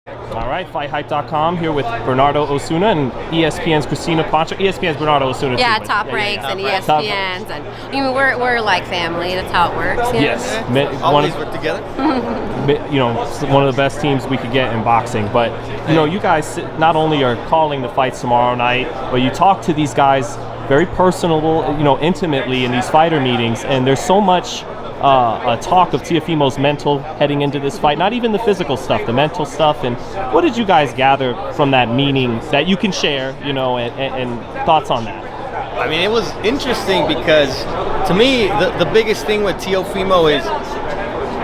All right, FightHype.com here with Bernardo Osuna and ESPN's Christina Poncher. ESPN's Bernardo Osuna. Yeah, too, Top Ranks and ESPN's, and I mean we're like family. That's how it works. Yeah. Yes, Always work together. You know, one of the best teams we could get in boxing. But you know, you guys not only are calling the fights tomorrow night, but you talk to these guys very personable, you know, intimately in these fighter meetings, and there's so much. A talk of Teofimo's mental heading into this fight, not even the physical stuff, the mental stuff. And what did you guys gather from that meeting that you can share, you know, and thoughts on that? I mean, it was interesting because to me, the biggest thing with Teofimo is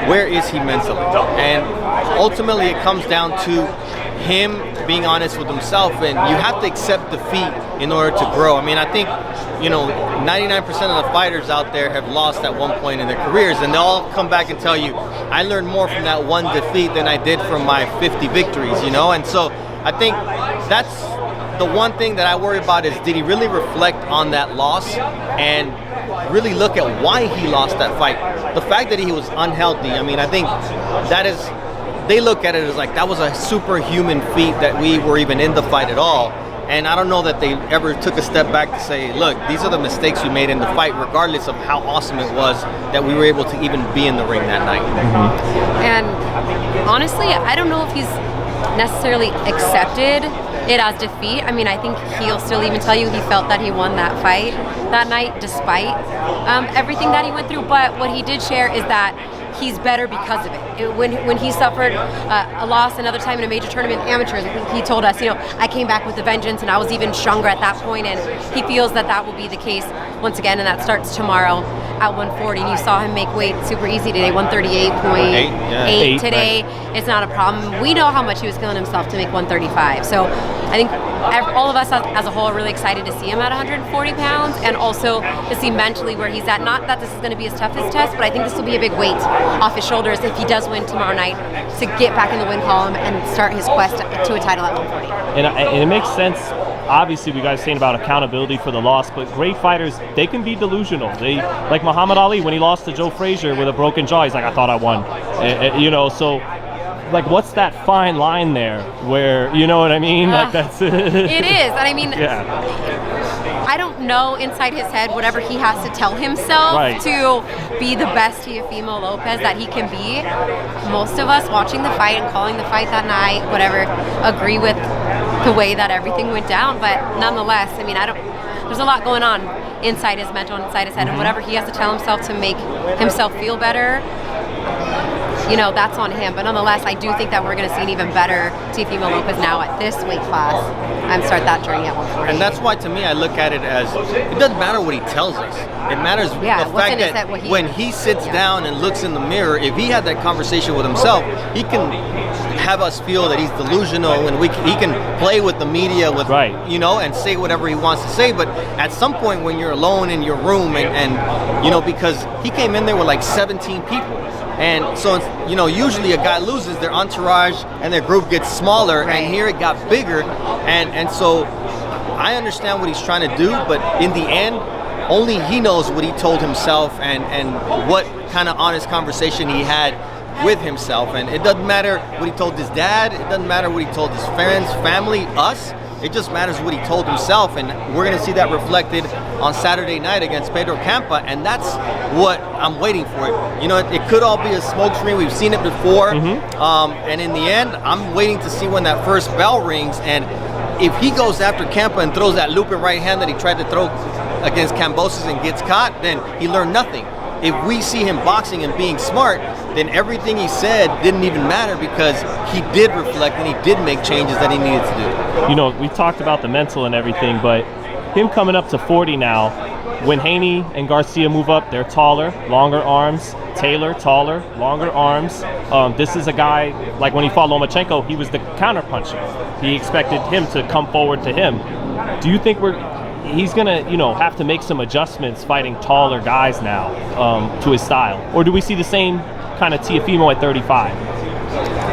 where is he mentally? And ultimately it comes down to him being honest with himself, and you have to accept defeat in order to grow. I mean, I think, you know, 99% of the fighters out there have lost at one point in their careers, and they'll all come back and tell you, I learned more from that one defeat than I did from my 50 victories, you know? And so I think that's the one thing that I worry about is, did he really reflect on that loss and really look at why he lost that fight? The fact that he was unhealthy, I mean, I think that is, they look at it as like that was a superhuman feat that we were even in the fight at all. And I don't know that they ever took a step back to say, look, these are the mistakes we made in the fight, regardless of how awesome it was that we were able to even be in the ring that night. And honestly, I don't know if he's necessarily accepted it as defeat. I mean, I think he'll still even tell you he felt that he won that fight that night, despite everything that he went through. But what he did share is that he's better because of it. When he suffered a loss another time in a major tournament, amateurs, he told us, you know, I came back with a vengeance and I was even stronger at that point, and he feels that that will be the case once again, and that starts tomorrow at 140. And you saw him make weight super easy today, 138.8 today. Right. It's not a problem. We know how much he was killing himself to make 135. So I think all of us as a whole are really excited to see him at 140 pounds, and also to see mentally where he's at. Not that this is going to be his toughest test, but I think this will be a big weight off his shoulders if he does win tomorrow night, to get back in the win column and start his quest to a title at 140. And it makes sense. Obviously, we guys saying about accountability for the loss, but great fighters, they can be delusional. They, like Muhammad Ali, when he lost to Joe Frazier with a broken jaw, he's like, I thought I won. You know, so like, what's that fine line there where, you know what I mean? Like, that's it is. And I mean, I don't know inside his head whatever he has to tell himself to be the best Teofimo Lopez that he can be. Most of us watching the fight and calling the fight that night, whatever, agree with the way that everything went down. But nonetheless, I mean, there's a lot going on inside his mental and inside his head, and whatever he has to tell himself to make himself feel better, you know, that's on him. But nonetheless, I do think that we're going to see an even better Teofimo Lopez now at this weight class and start that journey at 140. And that's why, to me, I look at it as, it doesn't matter what he tells us. It matters the fact that when he sits down and looks in the mirror, if he had that conversation with himself, he can have us feel that he's delusional, and he can play with the media with, you know, and say whatever he wants to say. But at some point when you're alone in your room and you know, because he came in there with like 17 people. And so, you know, usually a guy loses, their entourage and their group gets smaller, and here it got bigger. And so I understand what he's trying to do, but in the end, only he knows what he told himself and what kind of honest conversation he had with himself. And it doesn't matter what he told his dad, it doesn't matter what he told his friends, family, us. It just matters what he told himself, and we're going to see that reflected on Saturday night against Pedro Campa, and that's what I'm waiting for. You know, it could all be a smokescreen. We've seen it before, and in the end, I'm waiting to see when that first bell rings, and if he goes after Campa and throws that looping right hand that he tried to throw against Kambosos and gets caught, then he learned nothing. If we see him boxing and being smart, then everything he said didn't even matter, because he did reflect and he did make changes that he needed to do. You know, we talked about the mental and everything, but him coming up to 40 now, when Haney and Garcia move up, they're taller, longer arms. Taylor, taller, longer arms. This is a guy, like when he fought Lomachenko, he was the counterpuncher. He expected him to come forward to him. Do you think he's gonna, you know, have to make some adjustments fighting taller guys now to his style? Or do we see the same kind of Teofimo at 35?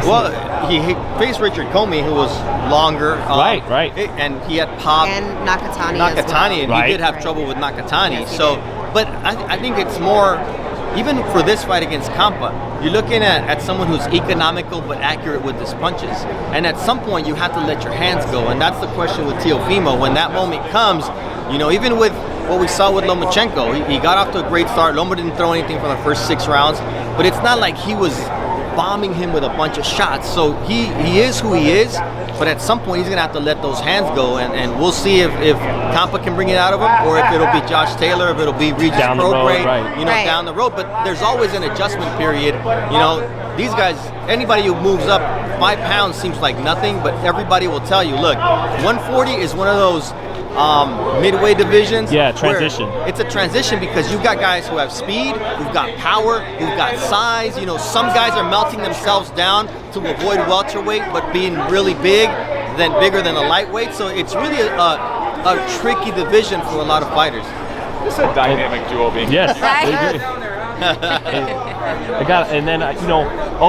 Well, he faced Richard Comey, who was longer. Right. And he had Pop. And Nakatani and he did have trouble with Nakatani. So, but I think it's more even for this fight against Campa, you're looking at someone who's economical but accurate with his punches. And at some point, you have to let your hands go. And that's the question with Teofimo. When that moment comes, you know, even with what we saw with Lomachenko, he got off to a great start. Loma didn't throw anything for the first 6 rounds, but it's not like he was bombing him with a bunch of shots. So he is who he is, but at some point he's gonna have to let those hands go, and we'll see if Campa can bring it out of him, or if it'll be Josh Taylor, if it'll be Regis Prograis, down the road. But there's always an adjustment period. You know, these guys, anybody who moves up 5 pounds seems like nothing, but everybody will tell you, look, 140 is one of those midway divisions. Yeah, transition. It's a transition because you've got guys who have speed, who've got power, who've got size. You know, some guys are melting themselves down to avoid welterweight, but being really bigger than a lightweight. So it's really a tricky division for a lot of fighters. It's a dynamic duo being. Yes. I got, and then you know,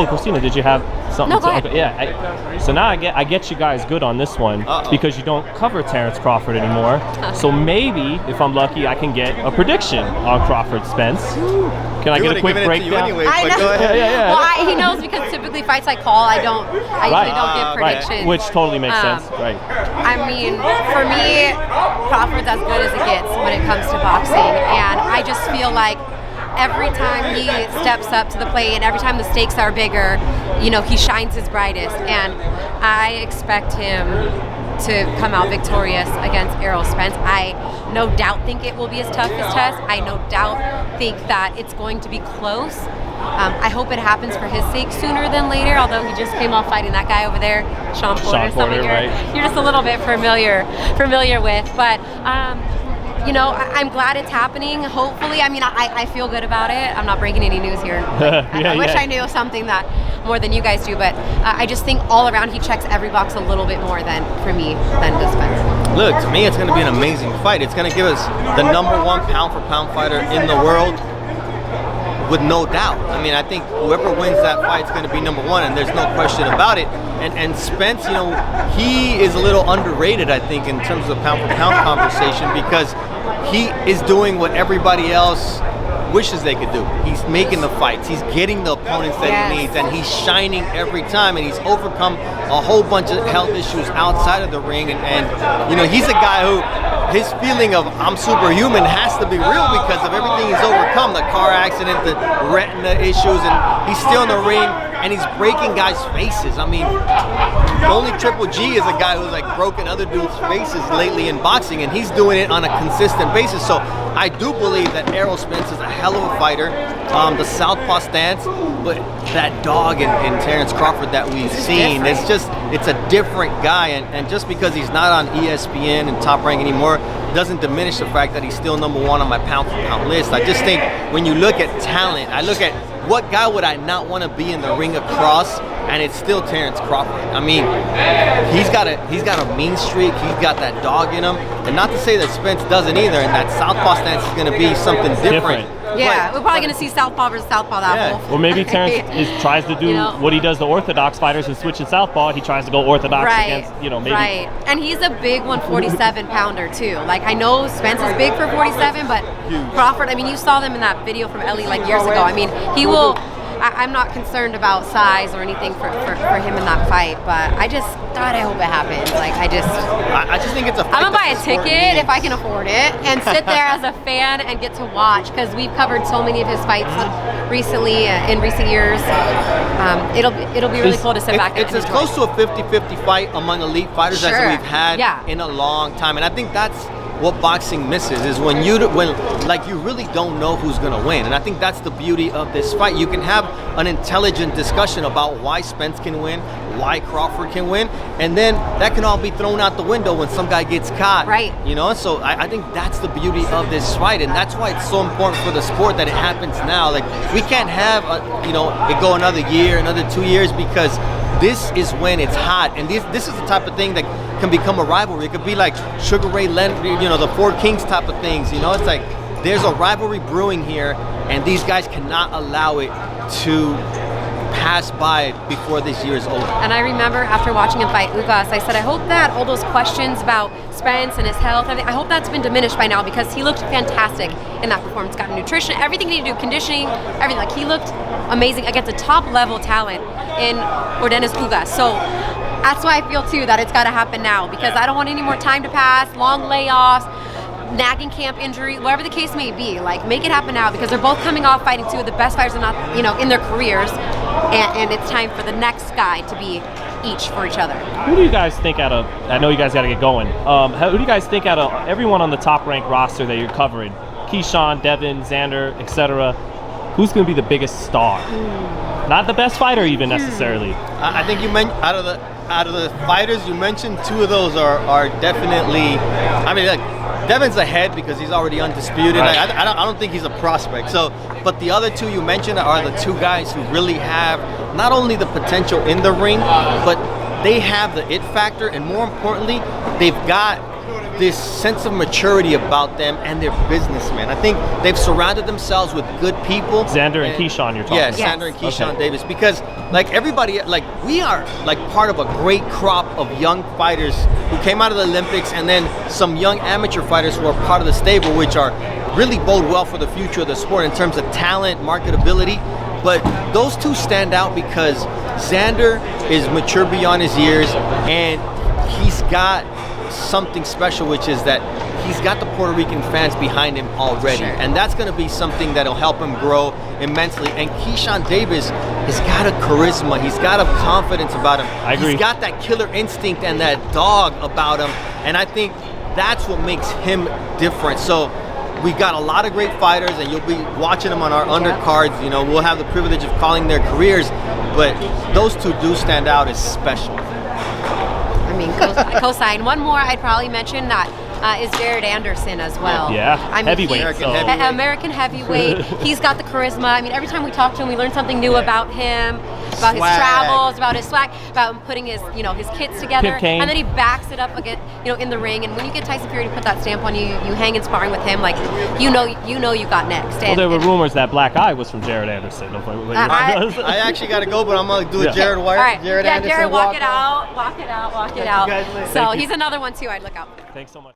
Christina, did you have something? No, go ahead. Okay, yeah. So now I get you guys good on this one because you don't cover Terrence Crawford anymore. So maybe if I'm lucky, I can get a prediction on Crawford Spence. Can I get a quick breakdown? Anyway, I know. Go ahead. Yeah. Well, he knows because typically fights I call, I usually don't give predictions. Right. Which totally makes sense. Right. I mean, for me, Crawford's as good as it gets when it comes to boxing, and I just feel like every time he steps up to the plate and every time the stakes are bigger, you know, he shines his brightest, and I expect him to come out victorious against Errol Spence. I no doubt think it will be as tough as Tess. I no doubt think that it's going to be close. I hope it happens for his sake sooner than later, although he just came off fighting that guy over there, Sean Porter, you're just a little bit familiar with. But you know, I'm glad it's happening, hopefully. I mean, I feel good about it. I'm not breaking any news here. I wish I knew something that more than you guys do, but I just think all around he checks every box a little bit more than does Spence. Look, to me, it's going to be an amazing fight. It's going to give us the #1 pound-for-pound fighter in the world, with no doubt. I mean, I think whoever wins that fight is going to be #1, and there's no question about it. And Spence, you know, he is a little underrated, I think, in terms of the pound-for-pound conversation, because he is doing what everybody else wishes they could do. He's making the fights. He's getting the opponents that he needs, and he's shining every time, and he's overcome a whole bunch of health issues outside of the ring. And you know, he's a guy who, his feeling of I'm superhuman has to be real because of everything he's overcome, the car accident, the retina issues, and he's still in the ring and he's breaking guys' faces. I mean, only Triple G is a guy who's like broken other dudes' faces lately in boxing, and he's doing it on a consistent basis. So I do believe that Errol Spence is a hell of a fighter. The southpaw stance, but that dog in Terrence Crawford that we've seen, it's a different guy, and just because he's not on ESPN and Top Rank anymore doesn't diminish the fact that he's still #1 on my pound-for-pound list. I just think when you look at talent, I look at what guy would I not want to be in the ring across, and it's still Terrence Crawford. I mean, he's got a mean streak. He's got that dog in him, and not to say that Spence doesn't either. And that southpaw stance is going to be something different. Yeah, we're probably going to see southpaw versus southpaw that Well, maybe Terrence tries to do what he does to orthodox fighters and switch to southpaw. He tries to go orthodox against, you know, maybe. Right, and he's a big 147 pounder too. Like, I know Spence is big for 47, but Crawford, I mean, you saw them in that video from Ellie like years ago. I mean, he will. I'm not concerned about size or anything for him in that fight, but God, I hope it happens. Like, I just think it's a fight. I'm gonna buy a ticket if I can afford it and sit there as a fan and get to watch, because we've covered so many of his fights recently in recent years. It'll be really cool to sit back and enjoy. It's as close to a 50-50 fight among elite fighters as we've had in a long time, and I think that's what boxing misses, is when you really don't know who's going to win. And I think that's the beauty of this fight. You can have an intelligent discussion about why Spence can win, why Crawford can win, and then that can all be thrown out the window when some guy gets caught. Right. You know, so I think that's the beauty of this fight, and that's why it's so important for the sport that it happens now. Like, we can't have it go another year, another 2 years, because this is when it's hot, and this is the type of thing that can become a rivalry. It could be like Sugar Ray Leonard, the Four Kings type of things. It's like there's a rivalry brewing here, and these guys cannot allow it to pass by before this year is over. And I remember after watching him fight Ugas, I said, I hope that all those questions about Spence and his health, I hope that's been diminished by now, because he looked fantastic in that performance. Got nutrition, everything he needed to do, conditioning, everything. Like, he looked amazing against a top level talent in Ordenes Ugas. So that's why I feel too that it's got to happen now, because I don't want any more time to pass, long layoffs, nagging camp injury, whatever the case may be. Like, make it happen now, because they're both coming off fighting two of the best fighters in their careers, and it's time for the next guy to be each for each other. Who do you guys think out of, I know you guys got to get going, who do you guys think out of everyone on the top ranked roster that you're covering, Keyshawn, Devin, Xander, etc., who's going to be the biggest star? Not the best fighter even necessarily. I think you mentioned out of the fighters you mentioned, two of those are definitely. I mean, look, Devin's ahead because he's already undisputed. Right. I don't think he's a prospect. So, but the other two you mentioned are the two guys who really have not only the potential in the ring, but they have the it factor, and more importantly, they've got this sense of maturity about them, and they're businessmen. I think they've surrounded themselves with good people. Xander and Keyshawn, you're talking yeah, about. Yes. Xander and Keyshawn Davis, because like everybody, like we are like part of a great crop of young fighters who came out of the Olympics, and then some young amateur fighters who are part of the stable, which are really bode well for the future of the sport in terms of talent, marketability. But those two stand out because Xander is mature beyond his years, and he's got something special, which is that he's got the Puerto Rican fans behind him already. Sure. And that's going to be something that'll help him grow immensely. And Keyshawn Davis has got a charisma, he's got a confidence about him. I agree. He's got that killer instinct and that dog about him, and I think that's what makes him different. So we've got a lot of great fighters, and you'll be watching them on our undercards. You know, we'll have the privilege of calling their careers, but those two do stand out as special. I mean, cosign. One more I'd probably mention that is Jared Anderson as well. Yeah, I mean, heavyweight. American heavyweight. He's got the charisma. I mean, every time we talk to him, we learn something new about him, about his travels, about his swag, about him putting his kits together, and then he backs it up again, in the ring. And when you get Tyson Fury to put that stamp on you, you hang in sparring with him, like you know you got next. Well, there were rumors that black eye was from Jared Anderson. I actually got to go, but I'm gonna do a Jared Wire. All right. Jared Anderson. Jared, walk it out. So you guys later. he's another one too I'd look out for. Thanks so much.